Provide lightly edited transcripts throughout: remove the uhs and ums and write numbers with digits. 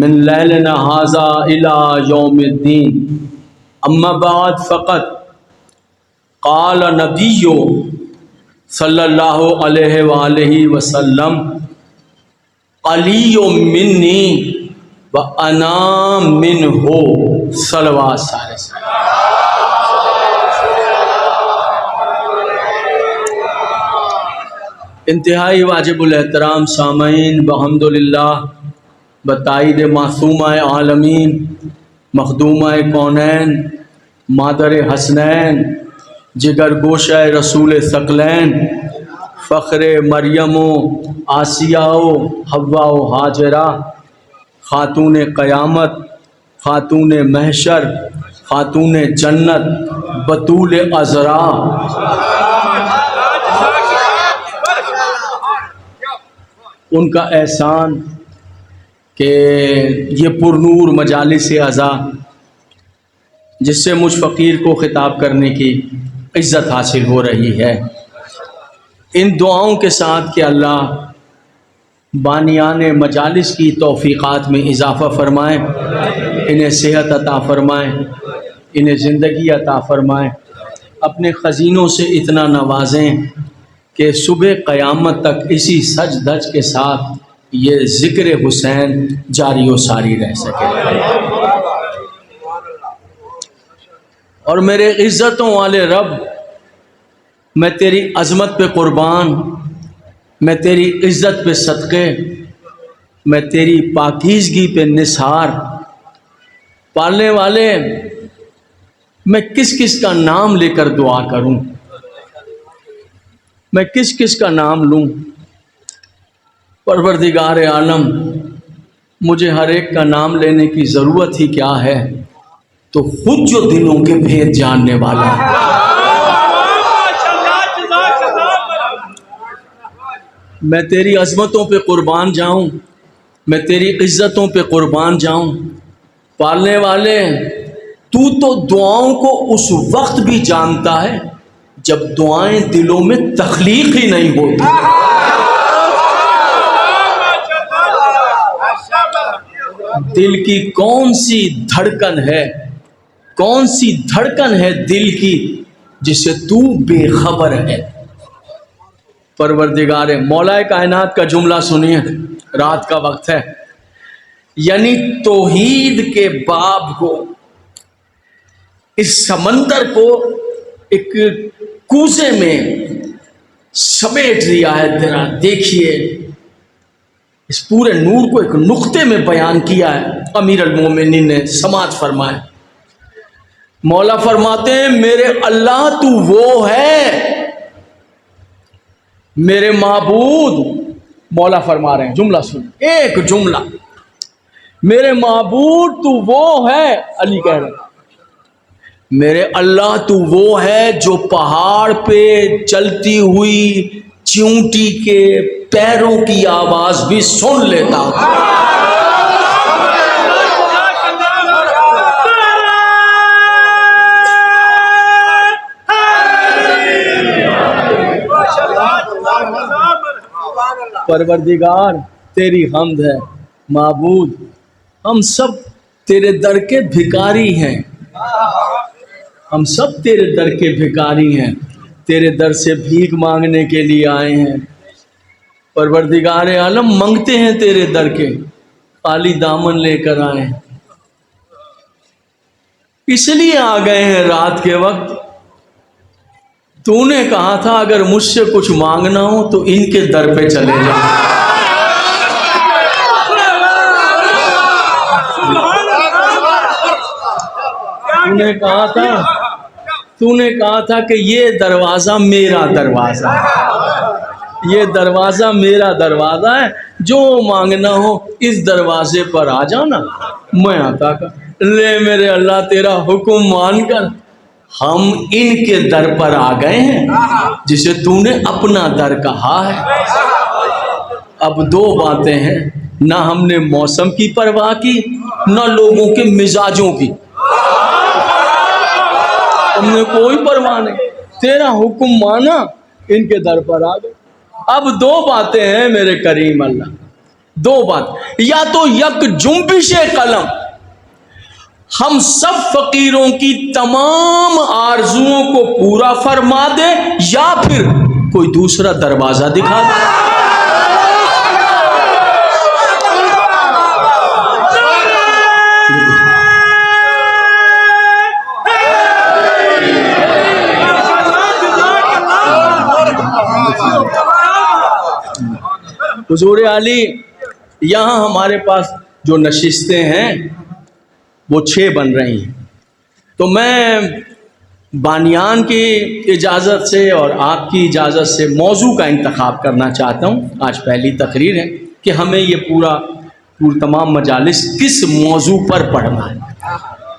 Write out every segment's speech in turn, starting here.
من لیلنا ھذا الی یوم الدین اما بعد فقط قال نبی صلی اللہ علیہ وآلہ وسلم علی منی و انا منہ صلوات سارے انتہائی واجب الاحترام سامعین، بحمدللہ بتائید معصومہ عالمین، مخدومہ کونین، مادر حسنین، جگر گوشہ رسول ثقلین، فخر مریم و آسیہ و حوا و ہاجرہ، خاتون قیامت، خاتون محشر، خاتون جنت، بطول عذرا، ان کا احسان کہ یہ پرنور مجالس عزا جس سے مجھ فقیر کو خطاب کرنے کی عزت حاصل ہو رہی ہے، ان دعاؤں کے ساتھ کہ اللہ بانیان مجالس کی توفیقات میں اضافہ فرمائیں، انہیں صحت عطا فرمائیں، انہیں زندگی عطا فرمائیں، اپنے خزینوں سے اتنا نوازیں کہ صبح قیامت تک اسی سج دھج کے ساتھ یہ ذکر حسین جاری و ساری رہ سکے۔ اور میرے عزتوں والے رب، میں تیری عظمت پہ قربان، میں تیری عزت پہ صدقے، میں تیری پاکیزگی پہ نثار، پالنے والے میں کس کس کا نام لے کر دعا کروں، میں کس کس کا نام لوں؟ پروردگار عالم، مجھے ہر ایک کا نام لینے کی ضرورت ہی کیا ہے، تو خود جو دلوں کے بھید جاننے والا ہے۔ میں تیری عظمتوں پہ قربان جاؤں، میں تیری عزتوں پہ قربان جاؤں، پالنے والے تو دعاؤں کو اس وقت بھی جانتا ہے جب دعائیں دلوں میں تخلیق ہی نہیں ہوتی۔ دل کی کون سی دھڑکن ہے، کون سی دھڑکن ہے دل کی جسے تو بے خبر ہے؟ پروردگار مولا کائنات کا جملہ سنیے، رات کا وقت ہے، یعنی توحید کے باب کو، اس سمندر کو ایک کوزے میں سمیٹ لیا ہے۔ ذرا دیکھیے، اس پورے نور کو ایک نقطے میں بیان کیا ہے۔ امیر المومنین نے سماعت فرمائے، مولا فرماتے ہیں میرے اللہ تو وہ ہے، میرے معبود، مولا فرما رہے ہیں، جملہ سن، ایک جملہ، میرے معبود تو وہ ہے، علی کہہ رہے ہیں میرے اللہ تو وہ ہے جو پہاڑ پہ چلتی ہوئی چیونٹی کے پیروں کی آواز بھی سن لیتا۔ پروردگار تیری حمد ہے، معبود ہم سب تیرے در کے بھکاری ہیں، ہم سب تیرے در کے بھکاری ہیں، تیرے در سے بھیک مانگنے کے لیے آئے ہیں۔ پروردگار عالم منگتے ہیں تیرے در کے، خالی دامن لے کر آئے ہیں، اس لیے آ گئے ہیں رات کے وقت۔ تو نے کہا تھا اگر مجھ سے کچھ مانگنا ہو تو ان کے در پہ چلے جاؤ۔ تو نے کہا تھا کہ یہ دروازہ میرا دروازہ ہے، یہ دروازہ میرا دروازہ ہے، جو مانگنا ہو اس دروازے پر آ جانا، میں عطا کر۔ لے میرے اللہ تیرا حکم مان کر ہم ان کے در پر آ گئے ہیں جسے تو نے اپنا در کہا ہے۔ اب دو باتیں ہیں، نہ ہم نے موسم کی پرواہ کی، نہ لوگوں کے مزاجوں کی، ہم نے کوئی پرواہ نہیں، تیرا حکم مانا، ان کے در پر آ گئے۔ اب دو باتیں ہیں میرے کریم اللہ، دو بات، یا تو یک جنبش قلم ہم سب فقیروں کی تمام آرزوؤں کو پورا فرما دے، یا پھر کوئی دوسرا دروازہ دکھا دے۔ حضور علی، یہاں ہمارے پاس جو نشستیں ہیں وہ 6 بن رہی ہیں، تو میں بانیان کی اجازت سے اور آپ کی اجازت سے موضوع کا انتخاب کرنا چاہتا ہوں۔ آج پہلی تقریر ہے کہ ہمیں یہ پورا تمام مجالس کس موضوع پر پڑھنا ہے،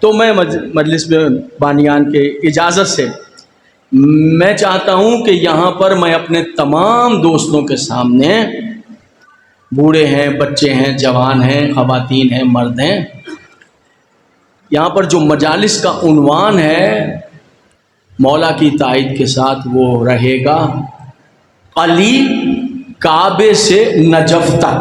تو میں مجلس میں بانیان کے اجازت سے میں چاہتا ہوں کہ یہاں پر میں اپنے تمام دوستوں کے سامنے، بوڑھے ہیں، بچے ہیں، جوان ہیں، خواتین ہیں، مرد ہیں، یہاں پر جو مجالس کا عنوان ہے مولا کی تائید کے ساتھ وہ رہے گا علی کعبے سے نجف تک۔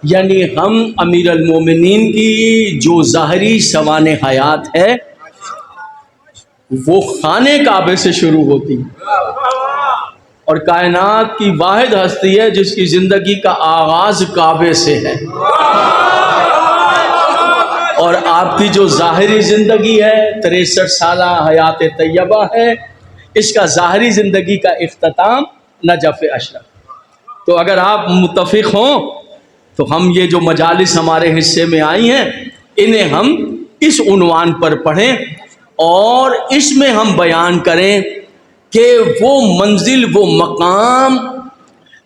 یعنی ہم امیر المومنین کی جو ظاہری سوانح حیات ہے وہ خانے کعبے سے شروع ہوتی، اور کائنات کی واحد ہستی ہے جس کی زندگی کا آغاز کعبے سے ہے، اور آپ کی جو ظاہری زندگی ہے 63 سالہ حیات طیبہ ہے، اس کا ظاہری زندگی کا اختتام نجف اشرف۔ تو اگر آپ متفق ہوں تو ہم یہ جو مجالس ہمارے حصے میں آئی ہیں انہیں ہم اس عنوان پر پڑھیں، اور اس میں ہم بیان کریں کہ وہ منزل، وہ مقام،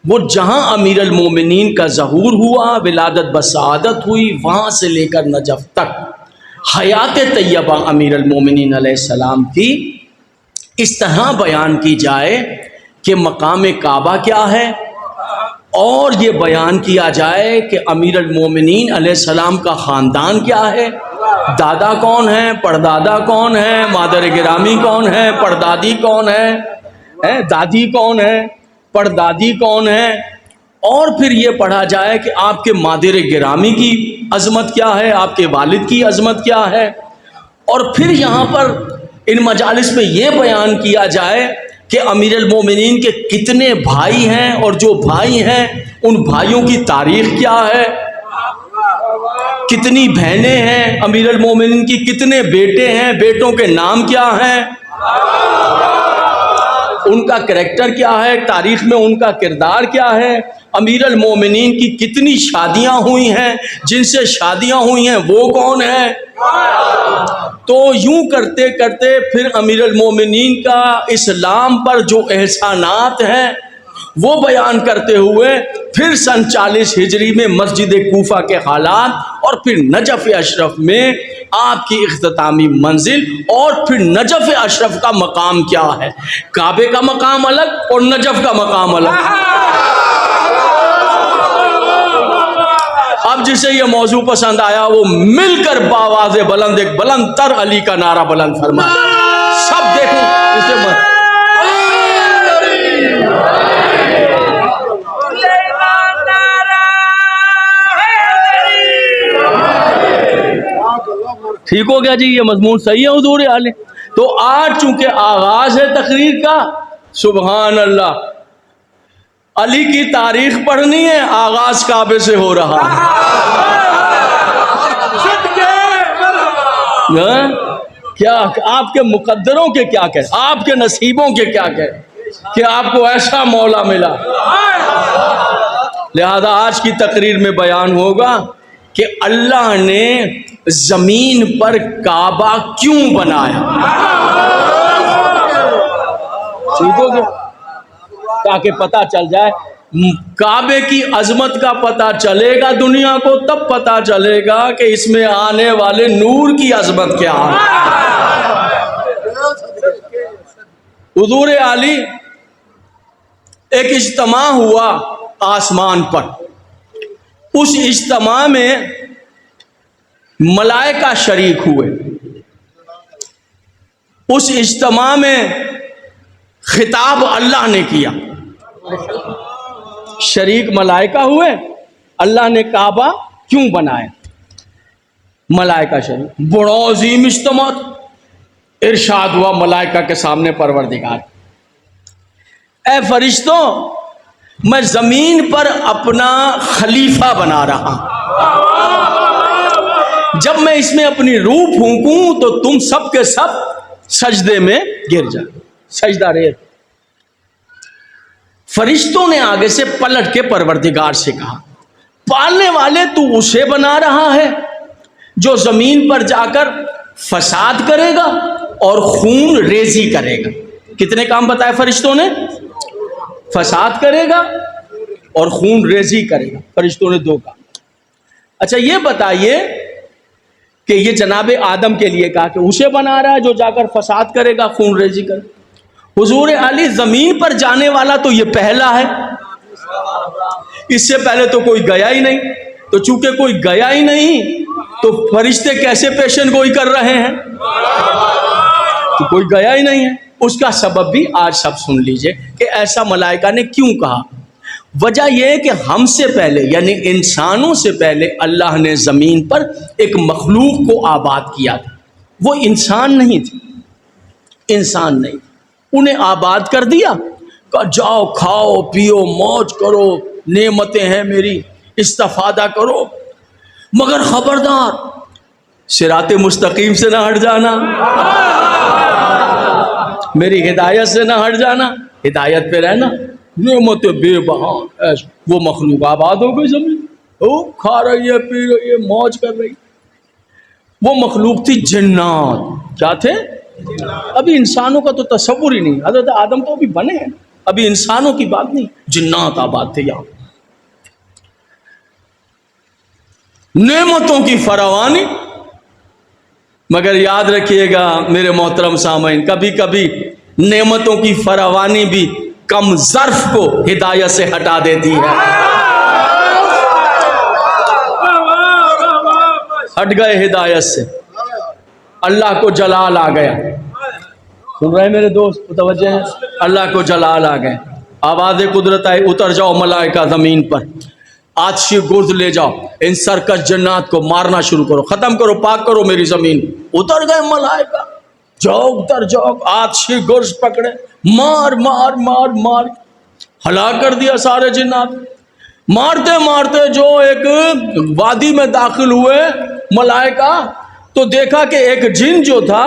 وہ جہاں امیر المومنین کا ظہور ہوا، ولادت بسعادت ہوئی، وہاں سے لے کر نجف تک حیات طیبہ امیر المومنین علیہ السلام کی اس طرح بیان کی جائے کہ مقام کعبہ کیا ہے، اور یہ بیان کیا جائے کہ امیر المومنین علیہ السلام کا خاندان کیا ہے، دادا کون ہے، پردادا کون ہے، مادر گرامی کون ہے، پردادی کون ہے، دادی کون ہے، پردادی کون ہے، اور پھر یہ پڑھا جائے کہ آپ کے مادر گرامی کی عظمت کیا ہے، آپ کے والد کی عظمت کیا ہے، اور پھر یہاں پر ان مجالس میں یہ بیان کیا جائے کہ امیر المومنین کے کتنے بھائی ہیں، اور جو بھائی ہیں ان بھائیوں کی تاریخ کیا ہے، کتنی بہنیں ہیں امیر المومنین کی، کتنے بیٹے ہیں، بیٹوں کے نام کیا ہیں، ان کا کریکٹر کیا ہے، تاریخ میں ان کا کردار کیا ہے، امیر المومنین کی کتنی شادیاں ہوئی ہیں، جن سے شادیاں ہوئی ہیں وہ کون ہیں۔ تو یوں کرتے کرتے پھر امیر المومنین کا اسلام پر جو احسانات ہیں وہ بیان کرتے ہوئے پھر سن 40 ہجری میں مسجد کوفہ کے حالات، اور پھر نجف اشرف میں آپ کی اختتامی منزل، اور پھر نجف اشرف کا مقام کیا ہے۔ کعبے کا مقام الگ اور نجف کا مقام الگ۔ اب جسے یہ موضوع پسند آیا وہ مل کر باواز بلند ایک بلند تر علی کا نعرہ بلند فرمائے۔ سب دیکھو اسے مت۔ ٹھیک ہو گیا جی، یہ مضمون صحیح ہے حضور عالی۔ تو آج چونکہ آغاز ہے تقریر کا، سبحان اللہ، علی کی تاریخ پڑھنی ہے، آغاز کعبے سے ہو رہا ہے۔ کیا آپ کے مقدروں کے کیا کہہ، آپ کے نصیبوں کے کیا کہہ کہ آپ کو ایسا مولا ملا۔ لہذا آج کی تقریر میں بیان ہوگا کہ اللہ نے زمین پر کعبہ کیوں بنایا، ٹھیک ہو گیا، تاکہ پتہ چل جائے۔ کعبے کی عظمت کا پتہ چلے گا دنیا کو تب پتہ چلے گا کہ اس میں آنے والے نور کی عظمت کیا ہے۔ حضور عالی، ایک اجتماع ہوا آسمان پر، اس اجتماع میں ملائکہ شریک ہوئے، اس اجتماع میں خطاب اللہ نے کیا، شریک ملائکہ ہوئے، اللہ نے کعبہ کیوں بنایا؟ ملائکہ شریک، بڑا عظیم اجتماع، ارشاد ہوا ملائکہ کے سامنے پروردگار، اے فرشتوں میں زمین پر اپنا خلیفہ بنا رہا ہوں، جب میں اس میں اپنی روح پھونکوں تو تم سب کے سب سجدے میں گر جائے، سجدہ ریز۔ فرشتوں نے آگے سے پلٹ کے پروردگار سے کہا، پالنے والے تو اسے بنا رہا ہے جو زمین پر جا کر فساد کرے گا اور خون ریزی کرے گا۔ کتنے کام بتائے فرشتوں نے؟ فساد کرے گا اور خون ریزی کرے گا، فرشتوں نے 2 کام۔ اچھا یہ بتائیے کہ یہ جناب آدم کے لیے کہا کہ اسے بنا رہا ہے جو جا کر فساد کرے گا، خون ریزی کرے گا۔ حضور علی زمین پر جانے والا تو یہ پہلا ہے، اس سے پہلے تو کوئی گیا ہی نہیں، تو چونکہ کوئی گیا ہی نہیں تو فرشتے کیسے پیشن گوئی کر رہے ہیں؟ تو کوئی گیا ہی نہیں ہے۔ اس کا سبب بھی آج سب سن لیجئے کہ ایسا ملائکہ نے کیوں کہا۔ وجہ یہ ہے کہ ہم سے پہلے یعنی انسانوں سے پہلے اللہ نے زمین پر ایک مخلوق کو آباد کیا تھا، وہ انسان نہیں تھے، انسان نہیں، انہیں آباد کر دیا، کہا جاؤ کھاؤ پیو موج کرو، نعمتیں ہیں میری، استفادہ کرو، مگر خبردار صراط مستقیم سے نہ ہٹ جانا، میری ہدایت سے نہ ہٹ جانا، ہدایت پہ رہنا، نعمتیں بے بہا۔ وہ مخلوق آباد ہو گئی زمین، وہ کھا رہی ہے پی رہی ہے موج کر رہی۔ وہ مخلوق تھی جنات، کیا تھے؟ ابھی انسانوں کا تو تصور ہی نہیں، حضرت آدم تو ابھی بنے ہیں، ابھی انسانوں کی بات نہیں، جنات آباد تھے یہاں۔ نعمتوں کی فراوانی، مگر یاد رکھیے گا میرے محترم سامعین، کبھی کبھی نعمتوں کی فراوانی بھی کم ظرف کو ہدایت سے ہٹا دیتی ہے۔ ہٹ گئے ہدایت سے، اللہ کو جلال آ گیا۔ سن رہے ہیں میرے دوست، متوجہ ہیں؟ اللہ کو جلال آ گئے، آواز قدرت آئی، اتر جاؤ ملائکہ زمین پر، آتشی گرد لے جاؤ، ان سرکش جنات کو مارنا شروع کرو، ختم کرو، پاک کرو میری زمین۔ اتر گئے ملائکہ، جاؤ اتر جاؤ، آتشی گرز پکڑے، مار مار مار مار، ہلاک کر دیا سارے جنات۔ مارتے مارتے جو ایک وادی میں داخل ہوئے ملائکہ، تو دیکھا کہ ایک جن جو تھا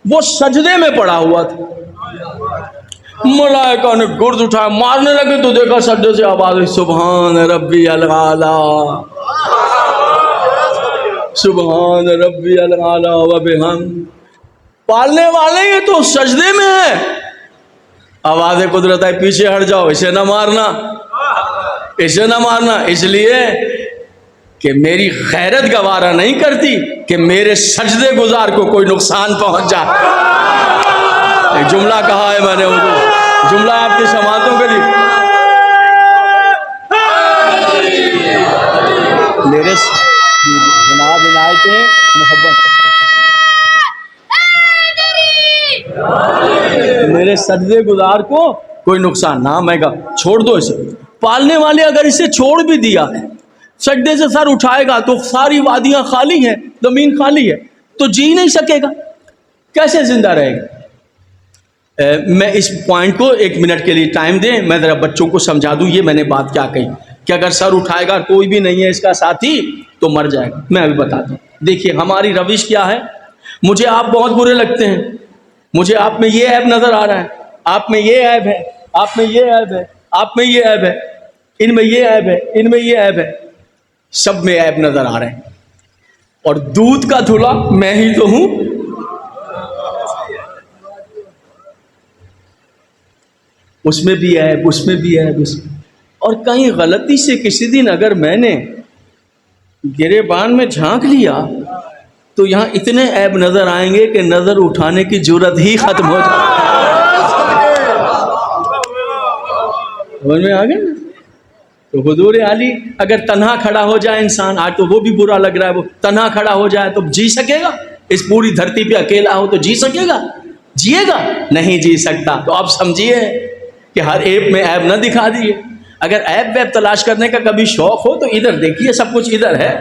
وہ سجدے میں پڑا ہوا تھا۔ ملائکہ نے گرز اٹھایا، مارنے لگے تو دیکھا سجدے سے آواز ہوئی، سبحان ربی العالی، سبحان ربی العالی و بحمد۔ پالنے والے یہ تو سجدے میں ہے، آواز قدرت ہے، پیچھے ہٹ جاؤ، اسے نہ مارنا، اسے نہ مارنا، اس لیے کہ میری غیرت گوارا نہیں کرتی کہ میرے سجدے گزار کو کوئی نقصان پہنچ جائے۔ ایک جملہ کہا ہے میں نے، اردو جملہ آپ کی سماعتوں کے لیے، میرے جناب عنایتیں محبت، میرے سجدے گزار کو کوئی نقصان نہ، میں کہا چھوڑ دو اسے۔ پالنے والے اگر اسے چھوڑ بھی دیا ہے، سجدے سے سر اٹھائے گا تو ساری وادیاں خالی ہیں، زمین خالی ہے، تو جی نہیں سکے گا، کیسے زندہ رہے گا؟ میں اس پوائنٹ کو 1 منٹ کے لیے ٹائم دیں، میں ذرا بچوں کو سمجھا دوں یہ میں نے بات کیا کہی، کہ اگر سر اٹھائے گا کوئی بھی نہیں ہے اس کا ساتھی تو مر جائے گا۔ میں ابھی بتاتا ہوں، دیکھیے ہماری روش کیا ہے، مجھے آپ بہت برے لگتے ہیں، مجھے آپ میں یہ عیب نظر آ رہا ہے، آپ میں یہ عیب ہے، آپ میں یہ عیب ہے، آپ میں یہ عیب ہے، ان میں یہ عیب ہے، ان میں یہ عیب ہے، سب میں عیب نظر آ رہے ہیں، اور دودھ کا دھلا میں ہی تو ہوں۔ اس میں بھی عیب، اس میں بھی عیب، اس میں، اور کہیں غلطی سے کسی دن اگر میں نے گریبان میں جھانک لیا تو یہاں اتنے عیب نظر آئیں گے کہ نظر اٹھانے کی جرت ہی ختم ہو جائے۔ سمجھ میں آ گیا نا؟ تو حضور علی اگر تنہا کھڑا ہو جائے انسان، آج تو وہ بھی برا لگ رہا ہے، وہ تنہا کھڑا ہو جائے تو جی سکے گا؟ اس پوری دھرتی پہ اکیلا ہو تو جی سکے گا؟ جیے گا نہیں جی سکتا. تو آپ سمجھیے کہ ہر ایپ میں عیب نہ دکھا دیے. اگر عیب ویب تلاش کرنے کا کبھی شوق ہو تو ادھر دیکھیے, سب کچھ ادھر ہے,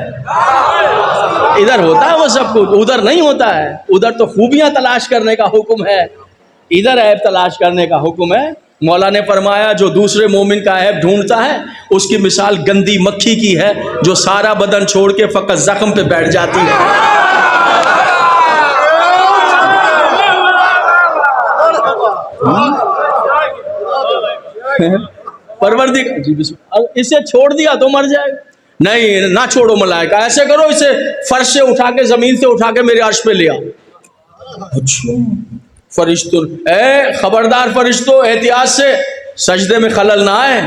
ادھر ہوتا ہے وہ سب کچھ, ادھر نہیں ہوتا ہے. ادھر تو خوبیاں تلاش کرنے کا حکم ہے, ادھر عیب تلاش کرنے کا حکم ہے. مولا نے فرمایا جو دوسرے مومن کا عیب ڈھونڈتا ہے اس کی مثال گندی مکھی کی ہے جو سارا بدن چھوڑ کے فقط زخم پہ بیٹھ جاتی ہے. پروردگار جی اسے چھوڑ دیا تو مر جائے گا. نہیں نہ چھوڑو ملائکہ, ایسے کرو اسے فرش سے اٹھا کے, زمین سے اٹھا کے میرے عرش پہ لیا. اچھا فرشتوں, اے خبردار فرشتوں, احتیاط سے سجدے میں خلل نہ آئے,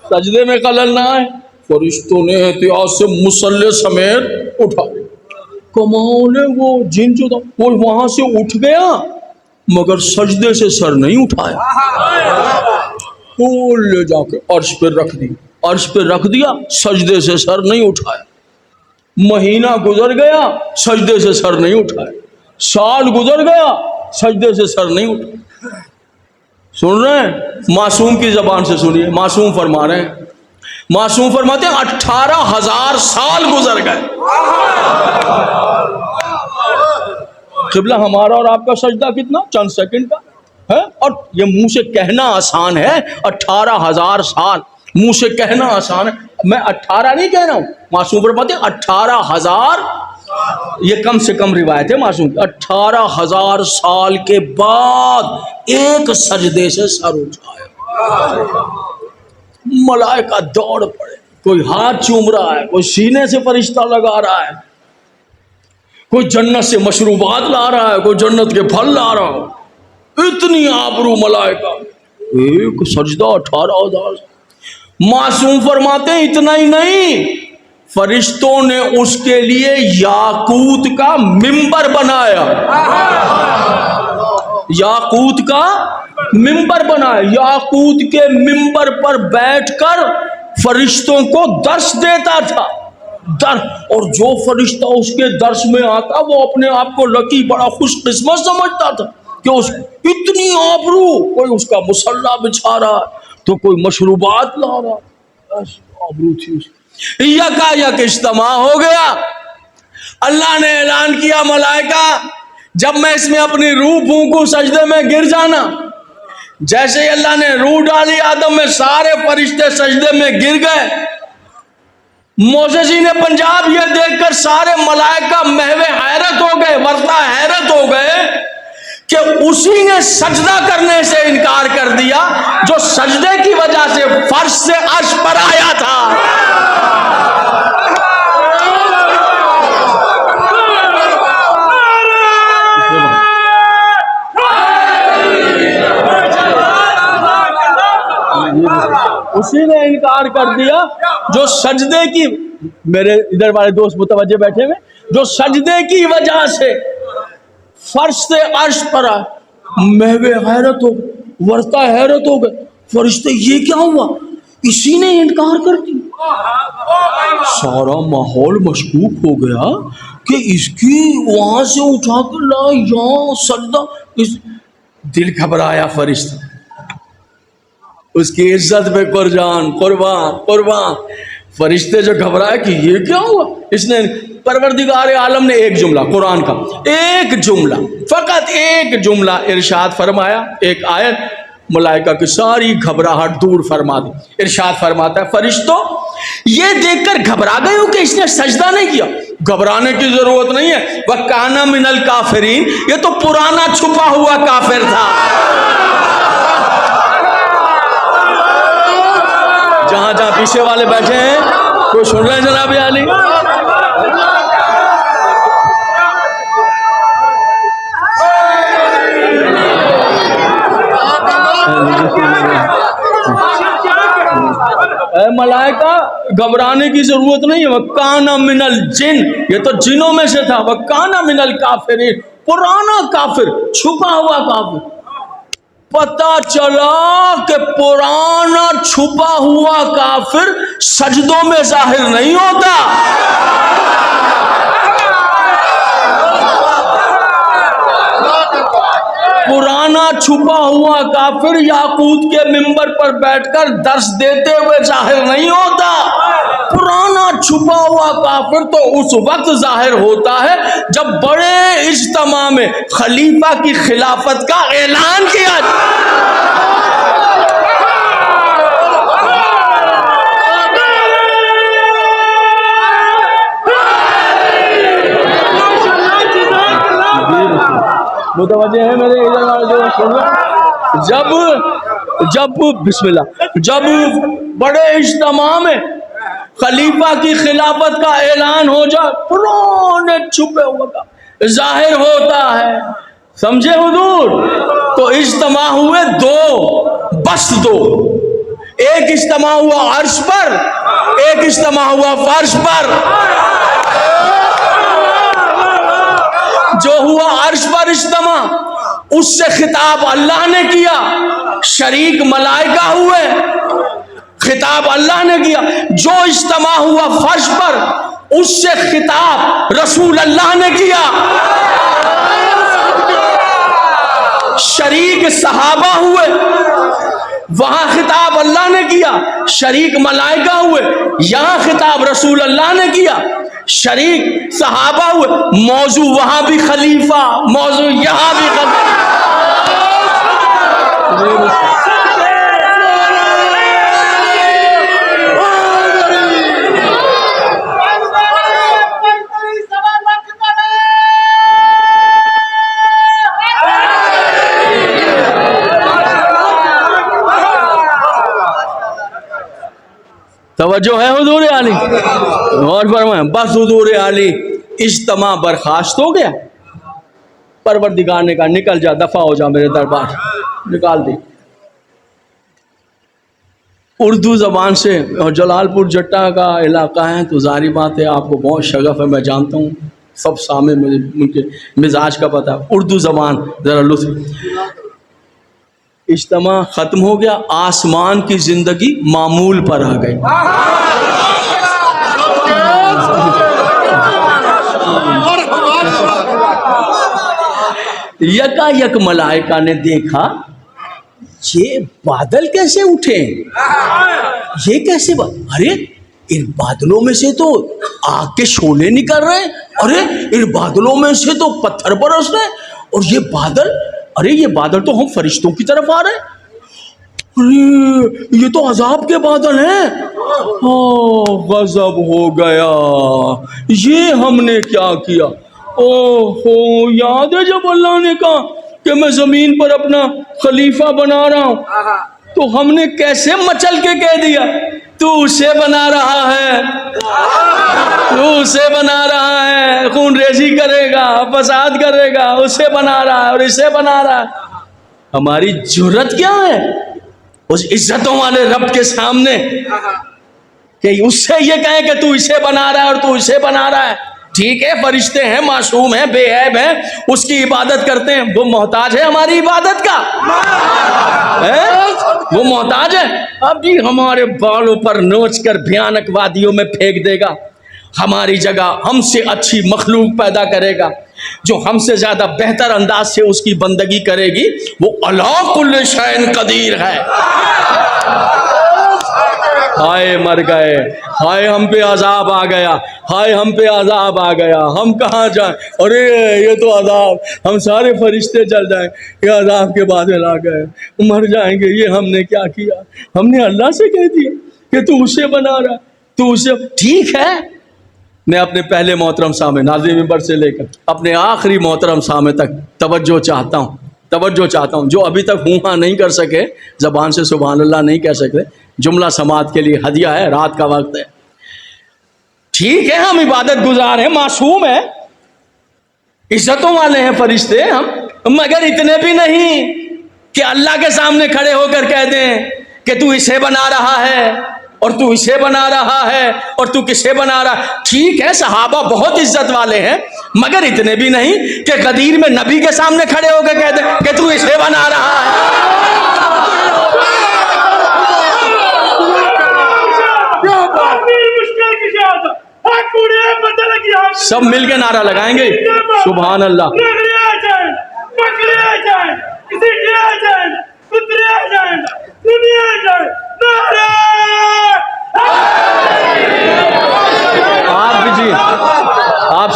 سجدے میں خلل نہ آئے. فرشتوں نے احتیاط سے مصلی سمیت اٹھا. کمال ہے, وہ جن جو تھا وہ وہاں سے اٹھ گیا مگر سجدے سے سر نہیں اٹھایا. وہ لے جا کے عرش پہ رکھ دیا, عرش پہ رکھ دیا, سجدے سے سر نہیں اٹھایا. مہینہ گزر گیا, سجدے سے سر نہیں اٹھایا. سال گزر گیا, سجدے سے سر نہیں اٹھایا. سن رہے ہیں؟ معصوم کی زبان سے سنیے, معصوم فرما رہے ہیں, معصوم فرماتے ہیں 18,000 سال گزر گئے. قبلہ ہمارا اور آپ کا سجدہ کتنا, چند سیکنڈ کا ہے, اور یہ منہ سے کہنا آسان ہے 18,000 سال, منہ سے کہنا آسان ہے. میں 18 نہیں کہہ رہا ہوں, معصوم فرماتے ہیں 18,000, یہ کم سے کم روایت ہے معصوم, 18,000 سال کے بعد ایک سجدے سے سر اٹھایا. ملائکہ دوڑ پڑے, کوئی ہاتھ چوم رہا ہے, کوئی سینے سے فرشتہ لگا رہا ہے, کوئی جنت سے مشروبات لا رہا ہے, کوئی جنت کے پھل لا رہا ہے. اتنی آبرو ملائکہ, ایک سجدہ 18,000. معصوم فرماتے ہیں اتنا ہی نہیں, فرشتوں نے اس کے لیے یاقوت کا منبر بنایا, یاقوت کا منبر بنایا. یاقوت کے منبر پر بیٹھ کر فرشتوں کو درس دیتا تھا. اور جو فرشتہ اس کے درس میں آتا وہ اپنے آپ کو لکی, بڑا خوش قسمت سمجھتا تھا کہ اس اتنی آبرو, کوئی اس کا مصلی بچھا رہا تو کوئی مشروبات لا رہا, آبرو تھی اس. یک اجتماع ہو گیا, اللہ نے اعلان کیا ملائکہ جب میں اس میں اپنی روح پھونکوں سجدے میں گر جانا. جیسے ہی اللہ نے روح ڈالی آدم میں, سارے فرشتے سجدے میں گر گئے. موسیٰ نے پنجاب یہ دیکھ کر سارے ملائکہ محو حیرت ہو گئے, ورطہ حیرت ہو گئے کہ اسی نے سجدہ کرنے سے انکار کر دیا جو سجدے کی وجہ سے فرش سے عرش پر آیا تھا. اسی نے انکار کر دیا جو سجدے کی, میرے ادھر والے دوست متوجہ بیٹھے ہوئے, جو سجدے کی وجہ سے فرش سے عرش پر آئے. محو حیرت ہو گئے, ورثہ حیرت ہو گئے, فرشتے یہ کیا ہوا, اسی نے انکار کر دیا. سارا ماحول مشکوک ہو گیا کہ اس کی وہاں سے اٹھا کر لا یہاں سجدہ. دل گھبرایا فرشتہ, اس کی عزت پہ قربان. فرشتے جو گھبرائے کہ یہ کیا ہوا, اس نے پروردگار عالم نے ایک جملہ, قرآن کا ایک جملہ, فقط ایک جملہ ارشاد فرمایا, ایک آیت, ملائکہ کی ساری گھبراہٹ دور فرما دی. ارشاد فرماتا ہے فرشتوں یہ دیکھ کر گھبرا گئے ہو کہ اس نے سجدہ نہیں کیا. گھبرانے کی ضرورت نہیں ہے, وَكَانَ مِنَ الْكَافِرِينَ, یہ تو پرانا چھپا ہوا کافر تھا. جہاں جہاں پیچھے والے بیٹھے ہیں کوئی سن رہے ہیں جناب عالی؟ اے ملائکہ گھبرانے کی ضرورت نہیں ہے. وَكَانَ مِنَ الْجِنِّ, یہ تو جنوں میں سے تھا. وَكَانَ مِنَ الْكَافِرِينَ, پرانا کافر, چھپا ہوا کافر. پتہ چلا کہ پرانا چھپا ہوا کافر سجدوں میں ظاہر نہیں ہوتا. پرانا چھپا ہوا کافر یاقوت کے منبر پر بیٹھ کر درس دیتے ہوئے ظاہر نہیں ہوتا، پرانا چھپا ہوا کافر تو اس وقت ظاہر ہوتا ہے جب بڑے اجتماع میں خلیفہ کی خلافت کا اعلان کیا متوجہ ہے میرے ادھر والے جو سن رہے؟ جب بسم اللہ، جب بڑے اجتماع میں خلیفہ کی خلافت کا اعلان ہو جائے، پرانے چھپے ہوئے کا ظاہر ہوتا ہے، سمجھے حضور؟ تو اجتماع ہوئے دو، بس دو، ایک اجتماع ہوا عرش پر، ایک اجتماع ہوا فرش پر۔ جو ہوا عرش پر اجتماع، اس سے خطاب اللہ نے کیا، شریک ملائکہ ہوئے، خطاب اللہ نے کیا۔ جو اجتماع ہوا فرش پر، اس سے خطاب رسول اللہ نے کیا، شریک صحابہ ہوئے، وہاں خطاب اللہ نے کیا، شریک ملائکہ ہوئے، یہاں خطاب رسول اللہ نے کیا، شریک صحابہ ہوئے، موضوع وہاں بھی خلیفہ، موضوع یہاں بھی خلیفہ۔ توجہ ہے حضور علی؟ غور فرمائیں۔ بس حضور علی اجتماع برخاست ہو گیا، پروردگار نے کہا نکل جا، دفع ہو جا میرے دربار، نکال دی۔ اردو زبان سے، اور جلال پور جٹا کا علاقہ ہے تو ظاہری بات ہے آپ کو بہت شغف ہے، میں جانتا ہوں، سب سامنے مجھے ان کے مزاج کا پتہ ہے۔ اردو زبان ذرا لطف۔ اجتماع ختم ہو گیا، آسمان کی زندگی معمول پر آ گئی۔ یکا یک ملائکہ نے دیکھا یہ بادل کیسے اٹھے، یہ کیسے ارے ان بادلوں میں سے تو آگ کے شعلے نکل رہے، ارے ان بادلوں میں سے تو پتھر برس رہے، اور یہ بادل، ارے یہ بادل تو ہم فرشتوں کی طرف آ رہے ہیں، ارے یہ تو عذاب کے بادل ہیں۔ غضب ہو گیا، یہ ہم نے کیا کیا؟ اوہو، یاد ہے جب اللہ نے کہا کہ میں زمین پر اپنا خلیفہ بنا رہا ہوں، تو ہم نے کیسے مچل کے کہہ دیا تو اسے بنا رہا ہے، تو اسے بنا رہا ہے، خون ریزی کرے گا، فساد کرے گا، اسے بنا رہا ہے اور اسے بنا رہا ہے۔ ہماری جرت کیا ہے اس عزتوں والے رب کے سامنے کہ اس سے یہ کہیں کہ تو اسے بنا رہا ہے اور تو اسے بنا رہا ہے؟ ٹھیک ہے، فرشتے ہیں، معصوم ہیں، بے عیب ہیں، اس کی عبادت کرتے ہیں، وہ محتاج ہے ہماری عبادت کا؟ وہ محتاج ہے؟ اب جی ہمارے بالوں پر نوچ کر بھیانک وادیوں میں پھینک دے گا، ہماری جگہ ہم سے اچھی مخلوق پیدا کرے گا جو ہم سے زیادہ بہتر انداز سے اس کی بندگی کرے گی، وہ علی کل شیء قدیر ہے۔ ہائے مر گئے، ہائے ہم پہ عذاب آ گیا، ہائے ہم پہ عذاب آ گیا، ہم کہاں جائیں؟ ارے یہ تو عذاب، ہم سارے فرشتے جل جائیں، یہ عذاب کے بادل آ گئے، مر جائیں گے، یہ ہم نے کیا کیا؟ ہم نے اللہ سے کہہ دیا کہ تو اسے بنا رہا، تو اسے، ٹھیک ہے۔ میں اپنے پہلے محترم سامنے ناظرین منبر سے لے کر اپنے آخری محترم سامنے تک توجہ چاہتا ہوں، جو ابھی تک ہوں ہاں نہیں کر سکے، زبان سے سبحان اللہ نہیں کہہ سکتے، جملہ سماعت کے لیے ہدیہ ہے، رات کا وقت ہے۔ ٹھیک ہے، ہم عبادت گزار ہیں، معصوم ہیں، عزتوں والے ہیں فرشتے ہم، مگر اتنے بھی نہیں کہ اللہ کے سامنے کھڑے ہو کر کہہ دیں کہ تو اسے بنا رہا ہے اور تو اسے بنا رہا ہے اور تو کسے بنا رہا ہے۔ ٹھیک ہے، صحابہ بہت عزت والے ہیں، مگر اتنے بھی نہیں کہ غدیر میں نبی کے سامنے کھڑے ہو کے کہہ دیں کہ تو اسے بنا رہا ہے۔ سب مل کے نعرہ لگائیں گے، سبحان اللہ۔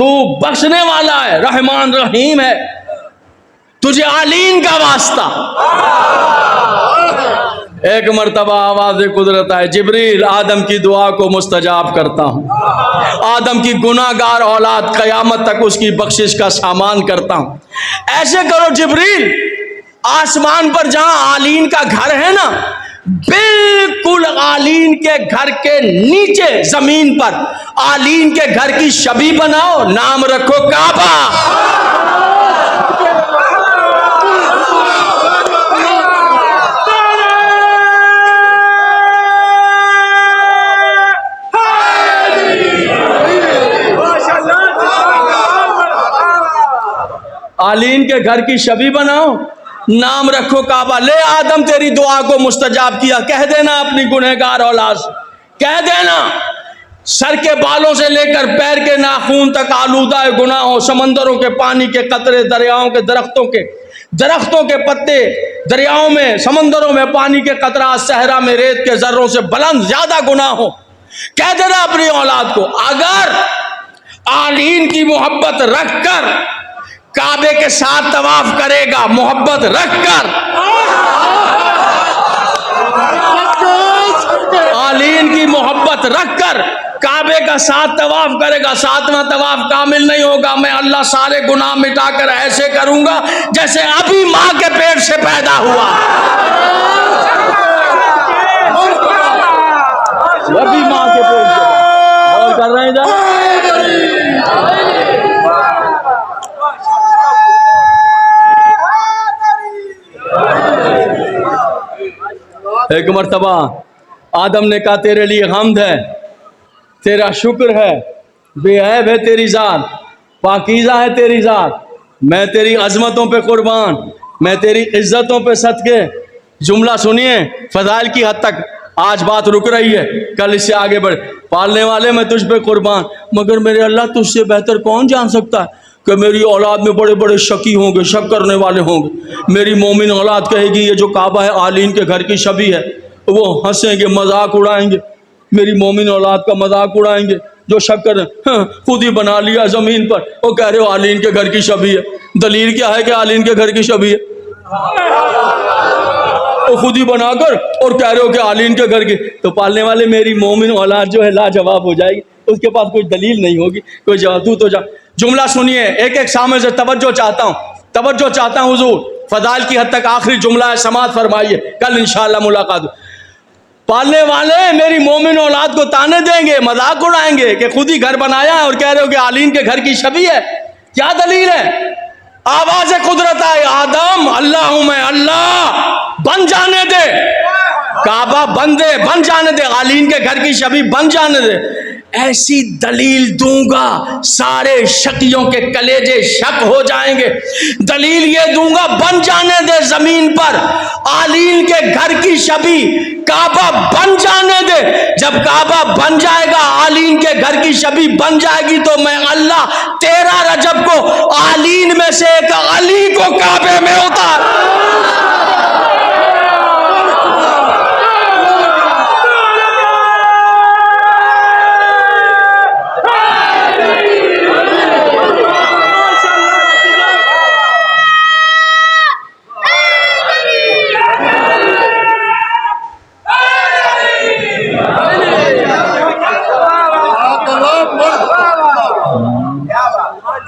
تو بخشنے والا ہے، رحمان رحیم ہے، تجھے آلین کا واسطہ۔ ایک مرتبہ آواز قدرت ہے، جبریل آدم کی دعا کو مستجاب کرتا ہوں، آدم کی گناہ گار اولاد قیامت تک اس کی بخشش کا سامان کرتا ہوں۔ ایسے کرو جبریل، آسمان پر جہاں آلین کا گھر ہے نا، بالکل آلین کے گھر کے نیچے زمین پر آلین کے گھر کی شبیہ بناؤ، نام رکھو کعبہ۔ آلین کے گھر کی شبیہ بناؤ، نام رکھو کعبہ۔ لے آدم تیری دعا کو مستجاب کیا، کہہ دینا اپنی گنہگار اولاد سے، کہہ دینا سر کے بالوں سے لے کر پیر کے ناخون تک آلودہ گناہوں، سمندروں کے پانی کے قطرے، دریاؤں کے درختوں کے پتے دریاؤں میں، سمندروں میں پانی کے قطرات، صحرا میں ریت کے ذروں سے بلند زیادہ گناہ ہو، کہہ دینا اپنی اولاد کو اگر آلین کی محبت رکھ کر کعبے کے ساتھ طواف کرے گا، محبت رکھ کر آلین کی محبت رکھ کر کعبے کا ساتھ طواف کرے گا، ساتواں طواف کامل نہیں ہوگا، میں اللہ سارے گناہ مٹا کر ایسے کروں گا جیسے ابھی ماں کے پیٹ سے پیدا ہوا، ابھی ماں کے پیٹ سے۔ اور کر رہے ہیں جا ایک مرتبہ آدم نے کہا تیرے لیے حمد ہے، تیرا شکر ہے، بے عیب ہے تیری ذات، پاکیزہ ہے تیری ذات، میں تیری عظمتوں پہ قربان، میں تیری عزتوں پہ صدقے۔ جملہ سنیے فضائل کی حد تک، آج بات رک رہی ہے، کل اس سے آگے بڑھ۔ پالنے والے میں تجھ پہ قربان، مگر میرے اللہ تجھ سے بہتر کون جان سکتا ہے کہ میری اولاد میں بڑے بڑے شکی ہوں گے، شک کرنے والے ہوں گے۔ میری مومن اولاد کہے گی یہ جو کعبہ ہے آلین کے گھر کی شبیہ ہے، وہ ہنسیں گے، مذاق اڑائیں گے، میری مومن اولاد کا مذاق اڑائیں گے جو شک کر خود ہی بنا لیا زمین پر، وہ کہہ رہے ہو آلین کے گھر کی شبیہ ہے، دلیل کیا ہے کہ آلین کے گھر کی شبیہ ہے؟ وہ خود ہی بنا کر اور کہہ رہے ہو کہ آلین کے گھر کی۔ تو پالنے والے میری مومن اولاد جو ہے لاجواب ہو جائے گی، اس کے پاس کوئی دلیل نہیں ہوگی، کوئی جواب تو جا۔ جملہ سنیے ایک ایک سامنے سے، توجہ چاہتا ہوں حضور، فضائل کی حد تک آخری جملہ ہے، سماعت فرمائیے، کل انشاءاللہ ملاقات۔ پالنے والے میری مومن اولاد کو تانے دیں گے، مذاق اڑائیں گے کہ خود ہی گھر بنایا ہے اور کہہ رہے ہو کہ آلین کے گھر کی شبیہ ہے، کیا دلیل ہے؟ آواز قدرت آئے، آدم اللہ ہوں میں، اللہ بن جانے دے، کعبہ بن جانے دے، آلین کے گھر کی شبیہ بن جانے دے، ایسی دلیل دوں گا سارے شکیوں کے کلیجے شک ہو جائیں گے۔ دلیل یہ دوں گا بن جانے دے زمین پر آلین کے گھر کی شبیہ، کعبہ بن جانے دے، جب کعبہ بن جائے گا آلین کے گھر کی شبیہ بن جائے گی تو میں اللہ 13 رجب کو آلین میں سے ایک علی کو کعبے میں اتار۔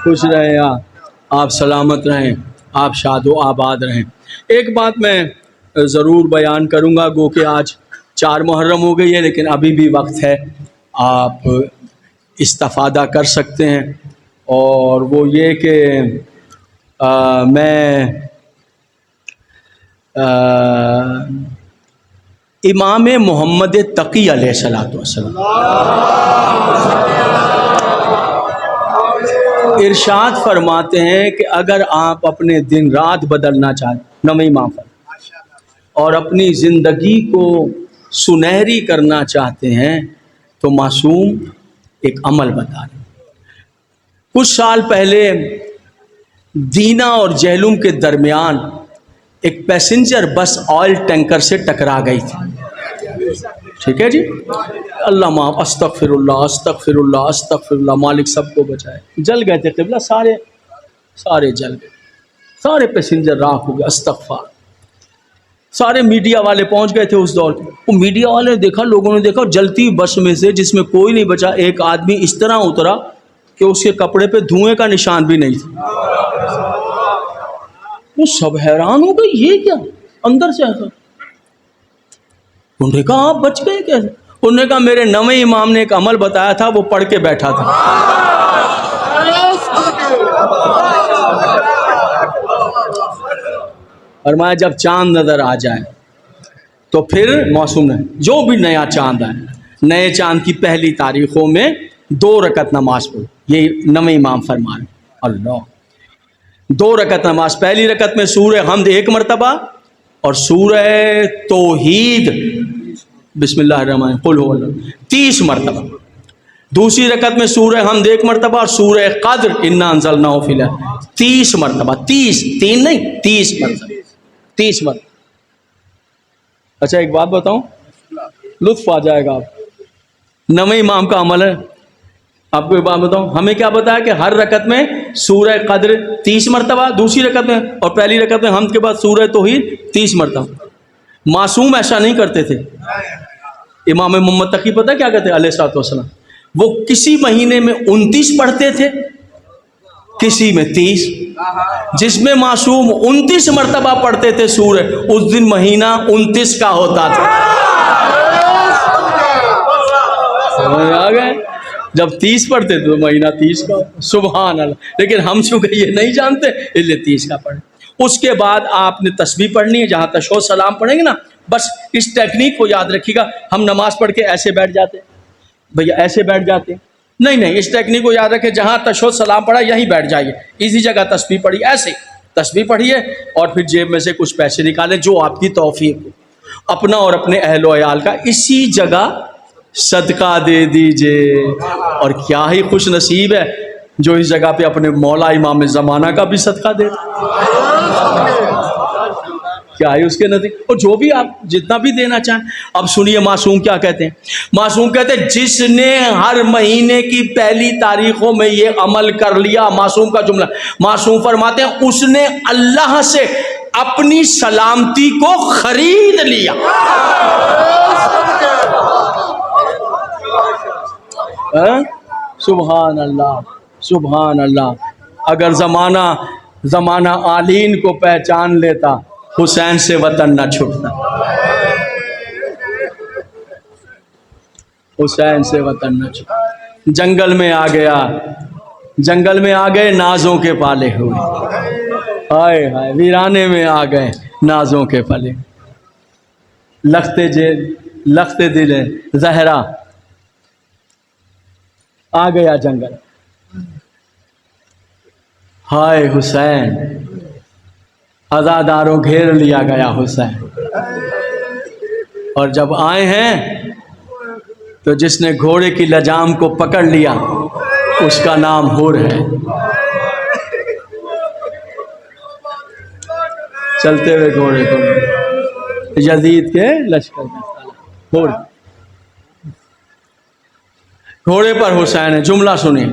خوش رہیں آپ سلامت رہیں، آپ شاد و آباد رہیں۔ ایک بات میں ضرور بیان کروں گا، گو کہ آج 4 محرم ہو گئی ہے لیکن ابھی بھی وقت ہے، آپ استفادہ کر سکتے ہیں، اور وہ یہ کہ میں امام محمد تقی علیہ السلام ارشاد فرماتے ہیں کہ اگر آپ اپنے دن رات بدلنا چاہتے، نویں محفل، اور اپنی زندگی کو سنہری کرنا چاہتے ہیں تو معصوم ایک عمل بتا رہے۔ کچھ سال پہلے دینا اور جہلم کے درمیان ایک پیسنجر بس آئل ٹینکر سے ٹکرا گئی تھی، ٹھیک ہے جی، اللہ معاف، استغفر اللہ استغفر اللہ استغفر اللہ، مالک سب کو بچائے۔ جل گئے تھے قبلہ، سارے جل گئے، سارے پیسنجر راکھ ہو گئے، استغفار۔ سارے میڈیا والے پہنچ گئے تھے اس دور کے، وہ میڈیا والے نے دیکھا، لوگوں نے دیکھا، جلتی بس میں سے جس میں کوئی نہیں بچا، ایک آدمی اس طرح اترا کہ اس کے کپڑے پہ دھوئیں کا نشان بھی نہیں تھا۔ وہ سب حیران ہو گئے، یہ کیا اندر سے ایسا؟ انہوں نے کہا آپ بچ گئے کیسے؟ انہوں نے کہا میرے نویں امام نے ایک عمل بتایا تھا، وہ پڑھ کے بیٹھا تھا۔ فرمایا جب چاند نظر آ جائے تو پھر معصوم نے جو بھی نیا چاند آئے، نئے چاند کی پہلی تاریخوں میں 2 رکعت نماز پڑھو، یہ نویں امام فرما رہے۔ اللہ، 2 رکعت نماز، پہلی رکعت میں سورہ حمد 1 مرتبہ اور سورہ توحید بسم اللہ الرحمن الرحیم قل هو اللہ 30 مرتبہ، دوسری رکعت میں سورہ حمد 1 مرتبہ اور سورہ قدر انا انزلناہ فی لیلۃ 30 مرتبہ، 30 3 نہیں 30 مرتبہ، 30 مرتبہ۔ اچھا ایک بات بتاؤں، لطف آ جائے گا آپ، نویں امام کا عمل ہے۔ آپ کو ایک بات بتاؤں، ہمیں کیا بتایا کہ ہر رکعت میں سورہ قدر 30 مرتبہ، دوسری رکعت میں اور پہلی رکعت میں حمد کے بعد سورہ توحید 30 مرتبہ۔ معصوم ایسا نہیں کرتے تھے۔ امام محمد تقی پتہ کیا کہتے ہیں علیہ الصلوۃ والسلام، وہ کسی مہینے میں 29 پڑھتے تھے، کسی میں 30، جس میں معصوم 29 مرتبہ پڑھتے تھے سورہ، اس دن مہینہ 29 کا ہوتا تھا۔ سمجھ آ گئے؟ جب 30 پڑھتے تھے تو مہینہ 30 کا، سبحان اللہ۔ لیکن ہم چونکہ یہ نہیں جانتے اس لیے 30 کا پڑھیں۔ اس کے بعد آپ نے تسبیح پڑھنی ہے، جہاں تشہد سلام پڑھیں گے نا، بس اس ٹیکنیک کو یاد رکھیے گا۔ ہم نماز پڑھ کے ایسے بیٹھ جاتے بھیا، ایسے بیٹھ جاتے نہیں، اس ٹیکنیک کو یاد رکھیں، جہاں تشہد سلام پڑھا یہیں بیٹھ جائیے، اسی جگہ تسبیح پڑھی، ایسے تسبیح پڑھیے اور پھر جیب میں سے کچھ پیسے نکالیں جو آپ کی توفیق ہو، اپنا اور اپنے اہل و عیال کا اسی جگہ صدقہ دے دیجئے۔ اور کیا ہی خوش نصیب ہے جو اس جگہ پہ اپنے مولا امام زمانہ کا بھی صدقہ دے، کیا ہی اس کے نزدیک، اور جو بھی آپ جتنا بھی دینا چاہیں۔ اب سنیے معصوم کیا کہتے ہیں۔ معصوم کہتے ہیں جس نے ہر مہینے کی پہلی تاریخوں میں یہ عمل کر لیا، معصوم کا جملہ، معصوم فرماتے ہیں اس نے اللہ سے اپنی سلامتی کو خرید لیا۔ سبحان اللہ سبحان اللہ۔ اگر زمانہ آلین کو پہچان لیتا، حسین سے وطن نہ چھٹتا، حسین سے وطن نہ چھٹتا۔ جنگل میں آ گئے نازوں کے پالے ہوئے، ہائے ہائے ویرانے میں آ گئے نازوں کے پلے، لخت دل زہرا آ گیا جنگل، ہائے حسین عزاداروں گھیر لیا گیا حسین۔ اور جب آئے ہیں تو جس نے گھوڑے کی لجام کو پکڑ لیا اس کا نام حور ہے۔ چلتے ہوئے گھوڑے کو یزید کے لشکر میں حور، گھوڑے پر حسین ہے۔ جملہ سنیں،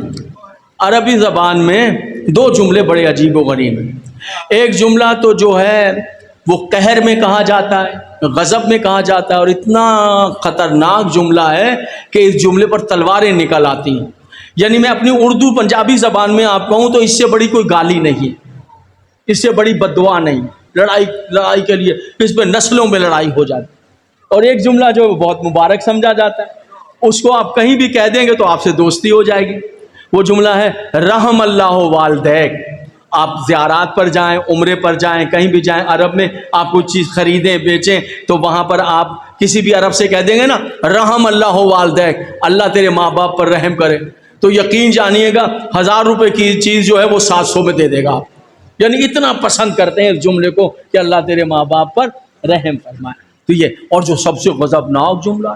عربی زبان میں 2 جملے بڑے عجیب و غریب ہیں۔ ایک جملہ تو جو ہے وہ قہر میں کہا جاتا ہے، غضب میں کہا جاتا ہے، اور اتنا خطرناک جملہ ہے کہ اس جملے پر تلواریں نکل آتی ہیں۔ یعنی میں اپنی اردو پنجابی زبان میں آپ کہوں تو اس سے بڑی کوئی گالی نہیں، اس سے بڑی بددعا نہیں، لڑائی کے لیے اس پہ نسلوں میں لڑائی ہو جاتی۔ اور ایک جملہ جو بہت مبارک سمجھا جاتا ہے، اس کو آپ کہیں بھی کہہ دیں گے تو آپ سے دوستی ہو جائے گی۔ وہ جملہ ہے رحم اللہ والدیک۔ آپ زیارات پر جائیں، عمرے پر جائیں، کہیں بھی جائیں، عرب میں آپ کوئی چیز خریدیں بیچیں تو وہاں پر آپ کسی بھی عرب سے کہہ دیں گے نا رحم اللہ والدیک، اللہ تیرے ماں باپ پر رحم کرے، تو یقین جانیے گا 1000 روپے کی چیز جو ہے وہ 700 میں دے دے گا آپ۔ یعنی اتنا پسند کرتے ہیں اس جملے کو کہ اللہ تیرے ماں باپ پر رحم فرمائے۔ تو یہ، اور جو سب سے غضبناک جملہ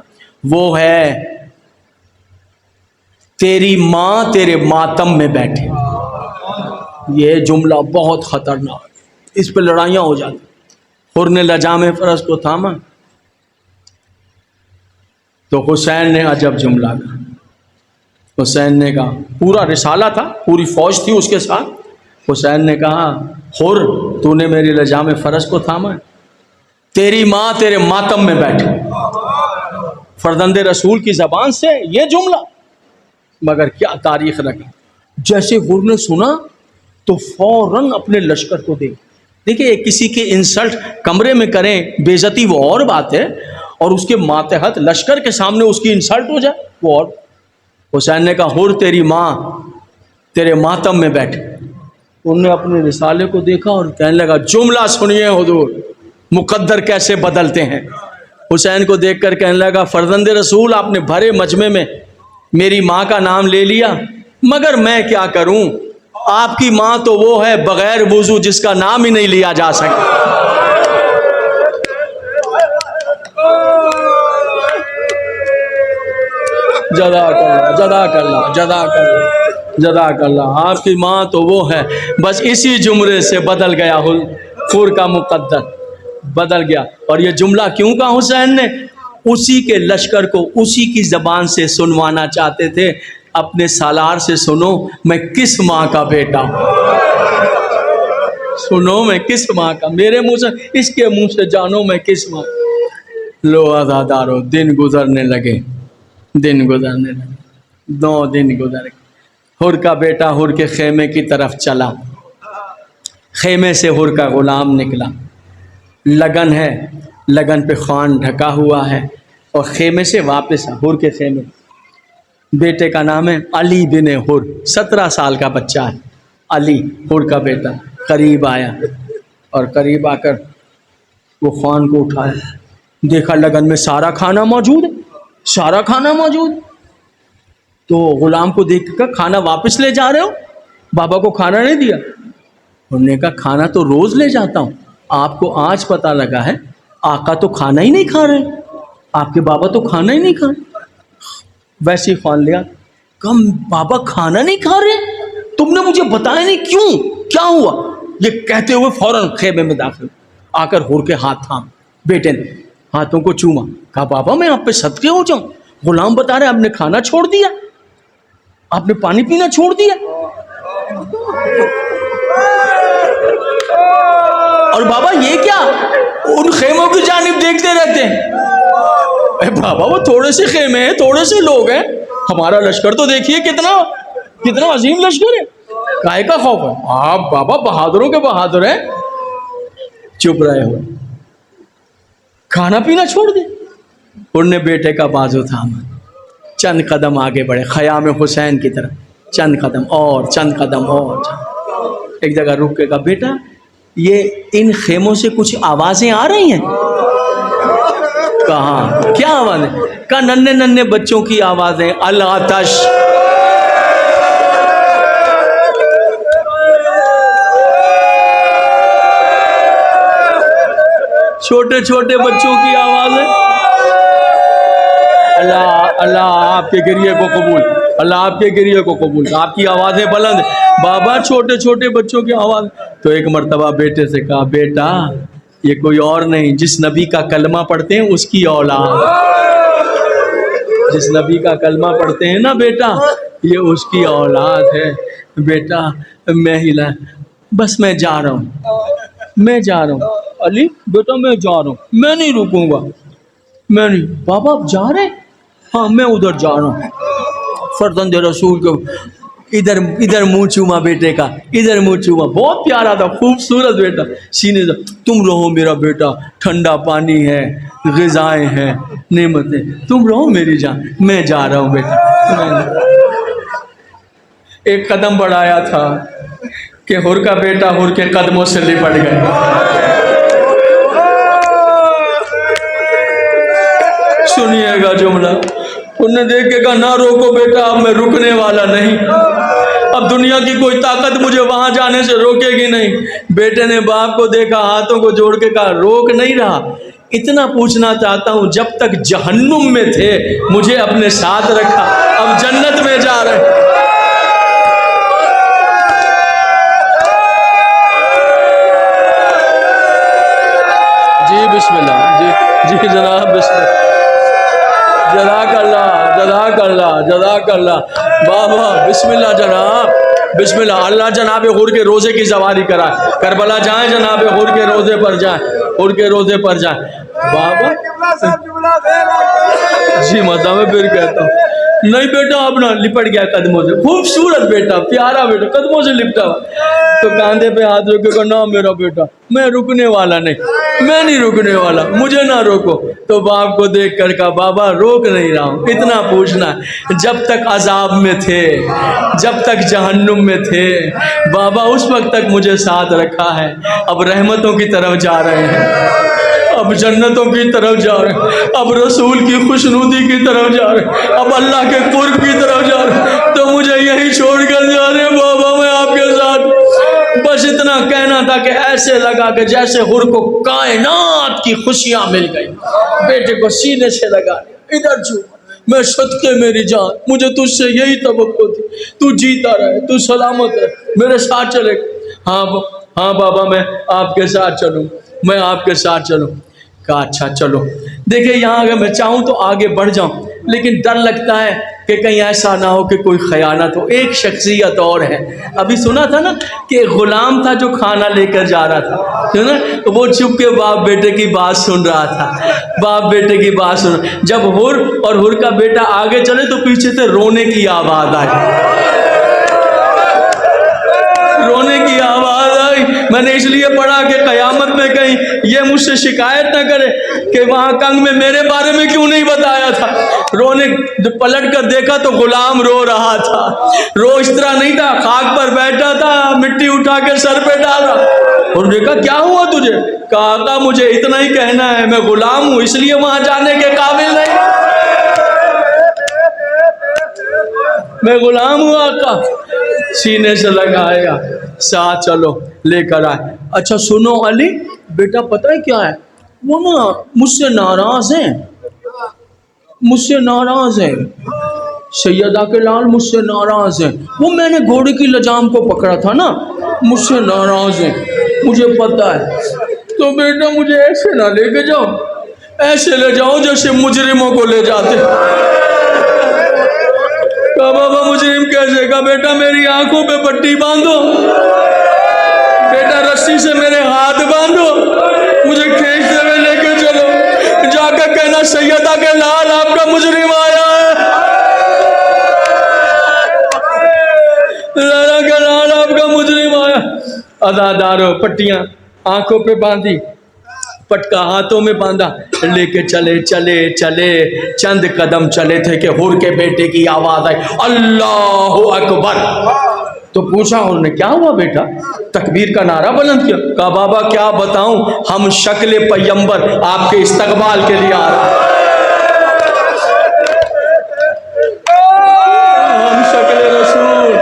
وہ ہے تیری ماں تیرے ماتم میں بیٹھے۔ یہ جملہ بہت خطرناک، اس پہ لڑائیاں ہو جاتی۔ حر نے لجام فرس کو تھاما تو حسین نے عجب جملہ کہا. حسین نے کہا، پورا رسالہ تھا، پوری فوج تھی اس کے ساتھ. حسین نے کہا، حر تو نے میری لجام فرض کو تھاما ہے، تیری ماں تیرے ماتم میں بیٹھے. فرزند رسول کی زبان سے یہ جملہ، مگر کیا تاریخ رکھا. جیسے حر نے سنا تو فوراً اپنے لشکر کو دیکھیے کسی کے انسلٹ کمرے میں کریں بے عزتی وہ اور بات ہے، اور اس کے ماتحت لشکر کے سامنے اس کی انسلٹ ہو جائے وہ اور. حسین نے کہا، حر تیری ماں تیرے ماتم میں بیٹھے. انہوں نے اپنے رسالے کو دیکھا اور کہنے لگا، جملہ سنیے حضور، مقدر کیسے بدلتے ہیں. حسین کو دیکھ کر کہنے لگا، فرزند رسول آپ نے بھرے مجمع میں میری ماں کا نام لے لیا، مگر میں کیا کروں، آپ کی ماں تو وہ ہے بغیر وضو جس کا نام ہی نہیں لیا جا سکتا. جزاک اللہ جزاک اللہ جزاک اللہ جزاک اللہ. آپ کی ماں تو وہ ہے. بس اسی جملے سے بدل گیا حر کا مقدر، بدل گیا. اور یہ جملہ کیوں کہا حسین نے؟ اسی کے لشکر کو اسی کی زبان سے سنوانا چاہتے تھے. اپنے سالار سے سنو میں کس ماں کا بیٹا ہوں، سنو میں کس ماں کا، میرے منہ سے اس کے منہ سے جانو میں کس ماں. لو عزادارو، دن گزرنے لگے، دن گزرنے لگے، 2 دن گزر گئے. حر کا بیٹا حر کے خیمے کی طرف چلا. خیمے سے حر کا غلام نکلا. لگن ہے، لگن پہ خوان ڈھکا ہوا ہے، اور خیمے سے واپس حر کے خیمے. بیٹے کا نام ہے علی بن حر، 17 سال کا بچہ ہے علی، حر کا بیٹا. قریب آیا اور قریب آ کر وہ خوان کو اٹھایا، دیکھا لگن میں سارا کھانا موجود ہے، سارا کھانا موجود. تو غلام کو دیکھ کر، کھانا واپس لے جا رہے ہو؟ بابا کو کھانا نہیں دیا؟ انہوں نے کہا، کھانا تو روز لے جاتا ہوں، آپ کو آج پتہ لگا ہے آقا تو کھانا ہی نہیں کھا رہے، آپ کے بابا تو کھانا ہی نہیں کھا رہے. ویسے ہی خوان لیا، کم بابا کھانا نہیں کھا رہے، تم نے مجھے بتایا نہیں، کیوں، کیا ہوا؟ یہ کہتے ہوئے فوراً خیمے میں داخل آ کر حر کے ہاتھ تھام. بیٹے نے ہاتھوں کو چوما، کہا بابا میں آپ پہ صدقے ہو جاؤں، غلام بتا رہے آپ نے کھانا چھوڑ دیا، آپ نے پانی پینا چھوڑ دیا، اور بابا یہ کیا، ان خیموں کی جانب دیکھتے رہتے ہیں. اے بابا وہ تھوڑے سے خیمے ہیں، تھوڑے سے لوگ ہیں، ہمارا لشکر تو دیکھیے کتنا عظیم لشکر ہے، کائے کا خوف ہے؟ آپ بابا بہادروں کے بہادر ہیں. چپ رہے ہو، کھانا پینا چھوڑ دے. انہوں نے بیٹے کا بازو تھاما، چند قدم آگے بڑھے خیام حسین کی طرف، چند قدم اور چند قدم اور. ایک جگہ رک کے کہا، بیٹا یہ ان خیموں سے کچھ آوازیں آ رہی ہیں؟ کہاں کیا آوازیں؟ کہا ننھے ننھے بچوں کی آوازیں، العطش. چھوٹے چھوٹے بچوں کی آوازیں. اللہ آپ کے گریے کو قبول، اللہ آپ کے گریے کو قبول. آپ کی آوازیں بلند بابا، چھوٹے چھوٹے بچوں کی آواز. تو ایک مرتبہ بیٹے سے کہا، بیٹا یہ کوئی اور نہیں، جس نبی کا کلمہ پڑھتے ہیں اس کی اولاد، جس نبی کا کلمہ پڑھتے ہیں نا بیٹا، یہ اس کی اولاد ہے. بیٹا میں ہلا، بس میں جا رہا ہوں، میں جا رہا ہوں. علی بیٹا میں جا رہا ہوں، میں نہیں رکوں گا، میں نہیں. بابا آپ جا رہے؟ ہاں میں ادھر جا رہا ہوں. فرزند رسول کو ادھر منہ چوما بیٹے کا، ادھر منہ چوما. بہت پیارا تھا، خوبصورت بیٹا. سینے سے، تم رہو میرا بیٹا، ٹھنڈا پانی ہے، غذائیں ہیں، نعمتیں، تم رہو میری جان، میں جا رہا ہوں بیٹا. ایک قدم بڑھایا تھا کہ حر کا بیٹا حر کے قدموں سے لپٹ گئے. سنیے گا جملہ. انہوں نے دیکھ کے کہا، نہ روکو بیٹا، اب میں رکنے والا نہیں، اب دنیا کی کوئی طاقت مجھے وہاں جانے سے روکے گی نہیں. بیٹے نے باپ کو دیکھا، ہاتھوں کو جوڑ کے کہا، روک نہیں رہا، اتنا پوچھنا چاہتا ہوں، جب تک جہنم میں تھے مجھے اپنے ساتھ رکھا، اب جنت میں جا رہے. جی بسم اللہ، جی جناب بسم اللہ. جزاک اللہ، جزاک اللہ، جزاک اللہ بابا، بسم اللہ جناب، بسم اللہ، اللہ جناب حور کے روزے کی سواری کرائے، کربلا جائیں جناب حور کے روزے پر جائیں، حور کے روزے پر جائیں بابا۔ جی مطلب میں پھر کہتا ہوں نہیں بیٹا اپنا لپٹ گیا قدموں سے، خوبصورت بیٹا، پیارا بیٹا، قدموں سے لپٹا ہوا، تو کاندھے پہ ہاتھ رکھے کہ نہ میرا بیٹا، میں رکنے والا نہیں، میں نہیں رکنے والا، مجھے نہ روکو۔ تو باپ کو دیکھ کر کہا بابا روک نہیں رہا ہوں، اتنا پوچھنا جب تک عذاب میں تھے، جب تک جہنم میں تھے بابا، اس وقت تک مجھے ساتھ رکھا ہے، اب رحمتوں کی طرف جا رہے ہیں، اب جنتوں کی طرف جا رہے ہیں، اب رسول کی خوشنودی کی طرف جا رہے ہیں، اب اللہ کے قرب کی طرف جا رہے ہیں، تو مجھے یہی چھوڑ کر جا رہے ہیں بابا میں آپ کے ساتھ۔ بس اتنا کہنا تھا کہ ایسے لگا کہ جیسے حور کو کائنات کی خوشیاں مل گئی، بیٹے کو سینے سے لگا لیا، ادھر چھو، میں صدقے میری جان، مجھے تجھ سے یہی توقع تھی، تو جیتا رہے، تو سلامت رہے، میرے ساتھ چلے۔ ہاں بابا میں آپ کے ساتھ چلوں، میں آپ کے ساتھ چلوں۔ کہا اچھا چلو۔ دیکھیں یہاں اگر میں چاہوں تو آگے بڑھ جاؤں، لیکن ڈر لگتا ہے کہ کہیں ایسا نہ ہو کہ کوئی خیانت ہو۔ ایک شخصیت اور ہے، ابھی سنا تھا نا کہ ایک غلام تھا جو کھانا لے کر جا رہا تھا، سنا؟ وہ چھپ کے باپ بیٹے کی بات سن رہا تھا، باپ بیٹے کی بات سن رہا۔ جب حور اور حور کا بیٹا آگے چلے تو پیچھے سے رونے کی آواز آئی، رونے کی آواز آئی۔ میں نے اس لیے پڑھا کہ قیامت میں کہیں یہ مجھ سے شکایت نہ کرے کہ وہاں کنگ میں میرے بارے میں کیوں نہیں بتایا تھا۔ رونے پلٹ کر دیکھا تو غلام رو رہا تھا، رو اس طرح نہیں تھا، خاک پر بیٹھا تھا، مٹی اٹھا کے سر پہ ڈال رہا۔ اور نے کہا کیا ہوا تجھے؟ کہا آقا مجھے اتنا ہی کہنا ہے، میں غلام ہوں اس لیے وہاں جانے کے قابل نہیں، میں غلام ہوں آقا۔ سینے سے لگایا، ساتھ چلو لے کر آئے۔ اچھا سنو علی بیٹا پتہ ہے کیا ہے، وہ نا مجھ سے ناراض ہیں، مجھ سے ناراض ہیں، سیدہ کے لال مجھ سے ناراض ہیں، وہ میں نے گھوڑے کی لجام کو پکڑا تھا نا، مجھ سے ناراض ہیں، مجھے پتہ ہے۔ تو بیٹا مجھے ایسے نہ لے کے جاؤ، ایسے لے جاؤ جیسے مجرموں کو لے جاتے۔ کہا بابا مجرم کیسے؟ کہا بیٹا میری آنکھوں پہ پٹی باندھو، بیٹا رسی سے میرے ہاتھ باندھو، مجھے کھینچتے ہوئے لے کے چلو، جا کر کہنا سیدہ کے لال آپ کا مجرم آیا ہے، سیدہ کے لال آپ کا مجرم آیا۔ ادادارو پٹیاں آنکھوں پہ باندھی، پٹکا ہاتھوں میں باندھا، لے کے چلے چلے چلے، چند قدم چلے تھے کہ حور کے بیٹے کی آواز آئی اللہ اکبر۔ تو پوچھا انہوں نے کیا ہوا بیٹا؟ تکبیر کا نعرہ بلند کیا۔ کہا بابا کیا بتاؤں، ہم شکل پیمبر آپ کے استقبال کے لیے آ رہے ہیں، ہم شکل رسول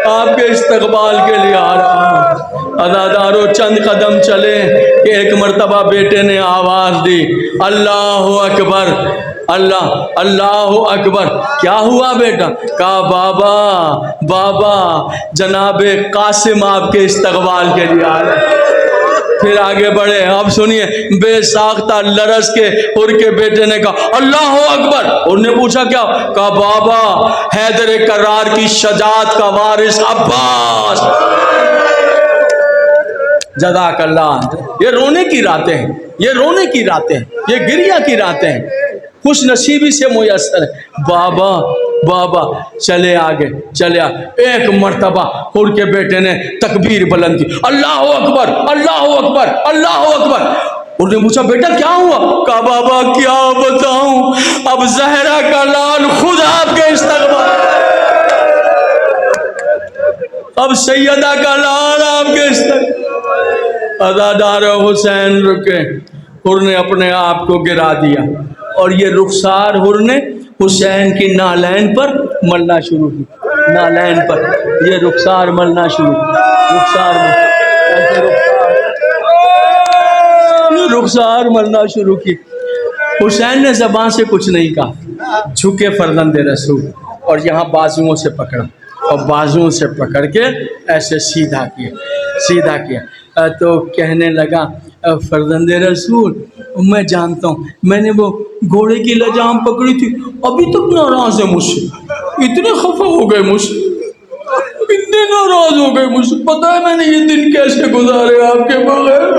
آپ کے استقبال کے لیے آ رہا ہوں۔ ادادارو چند قدم چلے کہ ایک مرتبہ بیٹے نے آواز دی اللہ اکبر، اللہ اکبر۔ کیا ہوا بیٹا؟ کہا بابا جناب قاسم آپ کے استقبال کے لیے آ رہے ہیں۔ پھر آگے بڑھے، اب سنیے، بے ساختہ لرز کے حور کے بیٹے نے کہا اللہ اکبر۔ انہوں نے پوچھا کیا؟ کہا بابا حیدر کرار کی شجاعت کا وارث عباس۔ جزاک اللہ۔ یہ رونے کی راتیں ہیں، یہ رونے کی راتیں ہیں، یہ گریہ کی راتیں ہیں، خوش نصیبی سے میسر ہے۔ بابا چلے آگے چلے آگے، ایک مرتبہ حور کے بیٹے نے تکبیر بلند کی اللہ اکبر اللہ اکبر اللہ اکبر۔ انہوں نے پوچھا بیٹا کیا ہوا؟ کہا بابا کیا بتاؤں، اب زہرا کا لال خود آپ کے استقبال، اب سیدہ کا لال آپ کے استقبال۔ ادادار حسین رکے، حور نے اپنے آپ کو گرا دیا اور یہ رخسار حور نے حسین کی نالین پر ملنا شروع کی، نالین پر یہ رخسار ملنا شروع رخسار ملنا شروع کی۔ حسین نے زبان سے کچھ نہیں کہا، جھکے فرزند رسول اور یہاں بازوؤں سے پکڑا اور بازوؤں سے پکڑ کے ایسے سیدھا کیا تو کہنے لگا فرزند رسول میں جانتا ہوں میں نے وہ گھوڑے کی لجام پکڑی تھی، ابھی تک ناراض ہے مجھ سے، اتنے خفا ہو گئے مجھ سے، اتنے ناراض ہو گئے مجھ سے، پتہ ہے میں نے یہ دن کیسے گزارے آپ کے بغیر،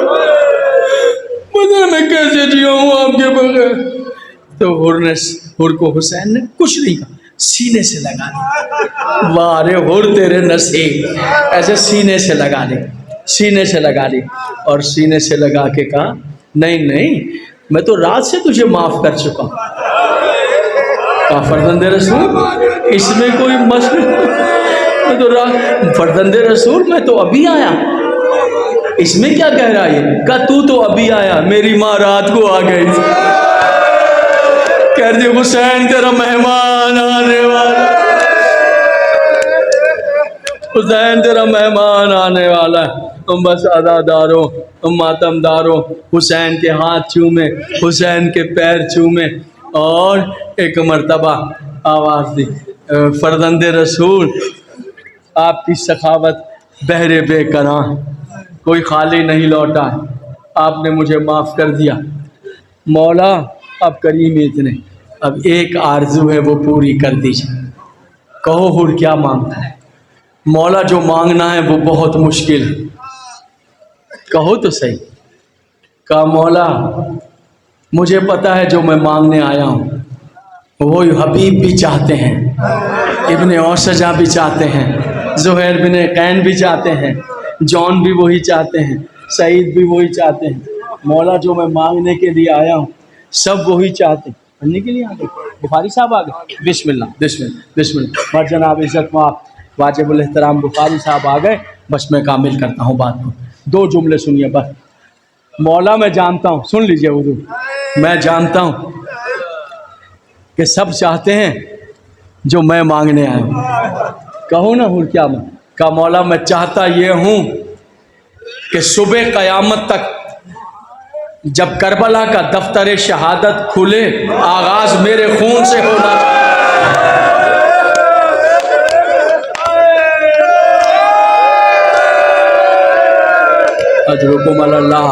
پتہ ہے میں کیسے جیا ہوں آپ کے بغیر۔ تو حر کو حسین نے کچھ نہیں کہا، سینے سے لگا دی، واہ رے حر تیرے نصیب، ایسے سینے سے لگا دی، سینے سے لگا دی، اور سینے سے لگا کے کہا نہیں نہیں میں تو رات سے تجھے معاف کر چکا ہوں۔ کہا فرزند رسول اس میں کوئی مسئلہ، میں تو فرزند رسول میں تو ابھی آیا، اس میں کیا کہہ رہا ہے؟ کہا تو ابھی آیا، میری ماں رات کو آ گئی تھی، کہہ رہی حسین تیرا مہمان آنے والا، حسین تیرا مہمان آنے والا ہے۔ تم بس عزادارو، تم ماتم دارو، حسین کے ہاتھ چومے، حسین کے پیر چومے، اور ایک مرتبہ آواز دی فرزند رسول آپ کی سخاوت بہر بے کراں، کوئی خالی نہیں لوٹا، آپ نے مجھے معاف کر دیا مولا، اب کریم اتنے، اب ایک آرزو ہے وہ پوری کر دیجیے، کہو حر کیا مانگتا ہے؟ مولا جو مانگنا ہے وہ بہت مشکل ہے، کہو تو صحیح۔ کہا مولا مجھے پتا ہے جو میں مانگنے آیا ہوں وہ حبیب بھی چاہتے ہیں، ابن اوسجا بھی چاہتے ہیں، زہیر بن قین بھی چاہتے ہیں، جون بھی وہی چاہتے ہیں، سعید بھی وہی چاہتے ہیں، مولا جو میں مانگنے کے لیے آیا ہوں سب وہی چاہتے ہیں۔ پڑھنے کے لیے آ گئے بخاری صاحب، آ گئے، بسم اللہ بسم اللہ بسم اللہ، بس جناب عزت مآب واجب الاحترام بخاری صاحب آ گئے، بس میں کامل کرتا ہوں بات کو، 2 جملے سنیے بس۔ مولا میں جانتا ہوں، سن لیجئے اردو، میں جانتا ہوں کہ سب چاہتے ہیں جو میں مانگنے آیا ہوں، کہو نا حر کیا مانگ؟ کہا مولا میں چاہتا یہ ہوں کہ صبح قیامت تک جب کربلا کا دفتر شہادت کھلے آغاز میرے خون سے ہونا اجرکم اللہ،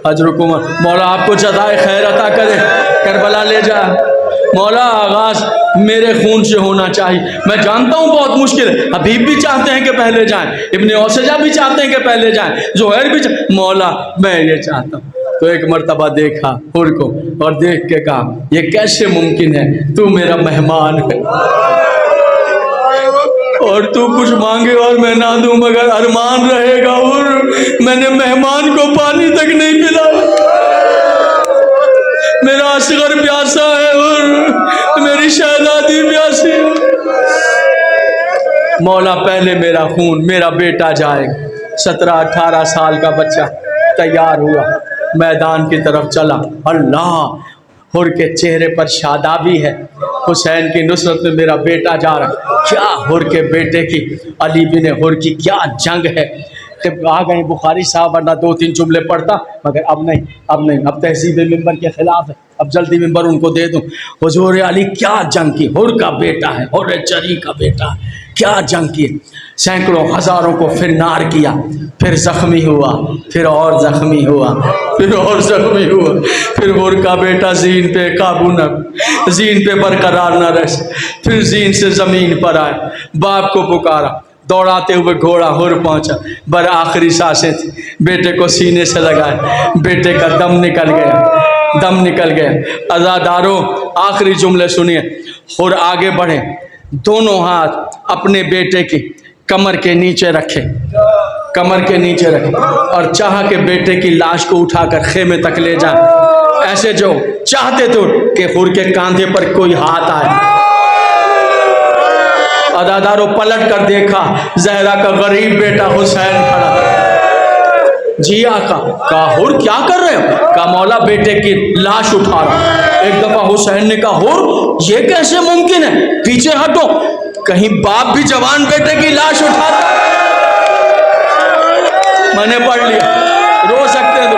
اجرکم، مولا آپ کو جزائے خیر عطا کرے، کربلا لے جائے، مولا آغاز میرے خون سے ہونا چاہیے، میں جانتا ہوں بہت مشکل ہے، حبیب بھی چاہتے ہیں کہ پہلے جائیں، ابن اوسجا بھی چاہتے ہیں کہ پہلے جائیں، زہیر بھی مولا میں یہ چاہتا ہوں۔ تو ایک مرتبہ دیکھا حر کو اور دیکھ کے کہا یہ کیسے ممکن ہے، تو میرا مہمان ہے اور تو کچھ مانگے اور میں نہ دوں مگر ارمان رہے گا حر، میں نے مہمان کو پانی تک نہیں پلایا، میرا اصغر پیاسا ہے حر، میری شہزادی پیاسی ہے، مولا پہلے میرا خون، میرا بیٹا جائے گا۔ 17-18 سال کا بچہ تیار ہوا، میدان کی طرف چلا، اللہ حر کے چہرے پر شادابی ہے، حسین کی نصرت میں میرا بیٹا جا رہا، کیا حر کے بیٹے کی، علی بن حر کی کیا جنگ ہے۔ جب آ گئے بخاری صاحب، ورنہ 2-3 جملے پڑھتا مگر اب نہیں، اب تہذیب ممبر کے خلاف ہے، اب جلدی ممبر ان کو دے دوں۔ حضور علی کیا جنگ کی، حر کا بیٹا ہے، حر چری کا بیٹا ہے، کیا جنگ کی، سینکڑوں ہزاروں کو پھر نار کیا، پھر زخمی ہوا، پھر اور زخمی ہوا، پھر اور زخمی ہوا، پھر حر کا بیٹا زین پہ قابو نہ، زین پہ برقرار نہ رہ، پھر زین سے زمین پر آئے، باپ کو پکارا، دوڑاتے ہوئے گھوڑا حر پہنچا، آخری سانسیں تھی، بیٹے کو سینے سے لگائے، بیٹے کا دم نکل گیا۔ عزادارو آخری جملے سنیے، حر آگے بڑھے، دونوں ہاتھ اپنے بیٹے کی کمر کے نیچے رکھے، اور چاہا کہ بیٹے کی لاش کو اٹھا کر خیمے تک لے جائیں، ایسے جو چاہتے تھے کہ حر کے کاندھے پر کوئی ہاتھ آئے۔ عزادارو پلٹ کر دیکھا، زہرا کا غریب بیٹا حسین کھڑا، جی آقا، کہا حر کیا کر رہے ہو؟ کہا مولا بیٹے کی لاش اٹھا رہا۔ ایک دفعہ حسین نے کہا حر یہ کیسے ممکن ہے، پیچھے ہٹو، کہیں باپ بھی جوان بیٹے کی لاش اٹھاتا، میں نے پڑھ لیا، رو سکتے تو،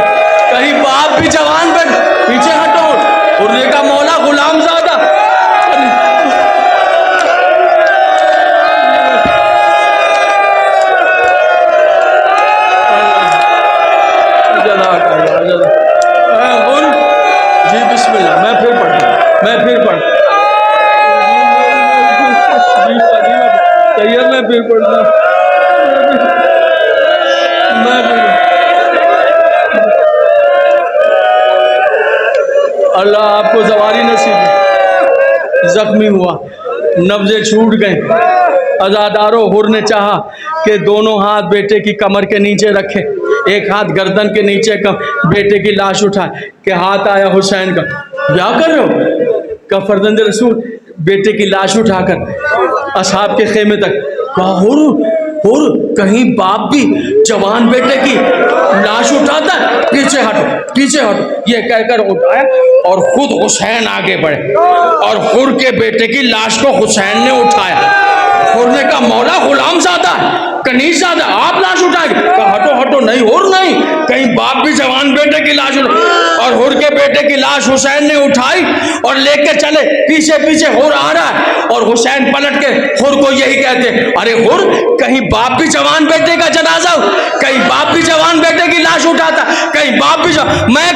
کہیں باپ بھی جوان بیٹے، پیچھے ہٹو، حر نے کہا مولا غلام زادہ، پڑھتا ہوں. اللہ آپ کو زواری نصیب. زخمی ہوا, نبضیں چھوٹ گئیں. عزادارو حر نے چاہا کہ دونوں ہاتھ بیٹے کی کمر کے نیچے رکھے, ایک ہاتھ گردن کے نیچے بیٹے کی لاش اٹھائے کہ ہاتھ آیا حسین کا. کیا کر رہے ہو؟ کہ فرزند رسول بیٹے کی لاش اٹھا کر اصحاب کے خیمے تک. کہا حر کہیں باپ بھی جوان بیٹے کی لاش اٹھاتا ہے؟ پیچھے ہٹو پیچھے ہٹو, یہ کہہ کر اٹھایا اور خود حسین آگے بڑھے اور حر کے بیٹے کی لاش کو حسین نے اٹھایا. حر نے کہا مولا غلام زادہ کنیز زادہ آپ لاش اٹھائیں گے؟ کہا ہٹو ہٹو, نہیں حر نہیں, کہیں باپ بھی جوان بیٹے کی لاش اٹھا. اور حر کے بیٹے کی لاش حسین نے اٹھائی اور لے کے چلے. پیچھے پیچھے حر آ رہا ہے اور حسین پلٹ کے حر کو یہی کہتے, ارے حر کہیں باپ بھی جوان بیٹے کا جنازہ, کہیں باپ بھی جوان بیٹے کی لاش اٹھاتا, کہیں باپ بھی میں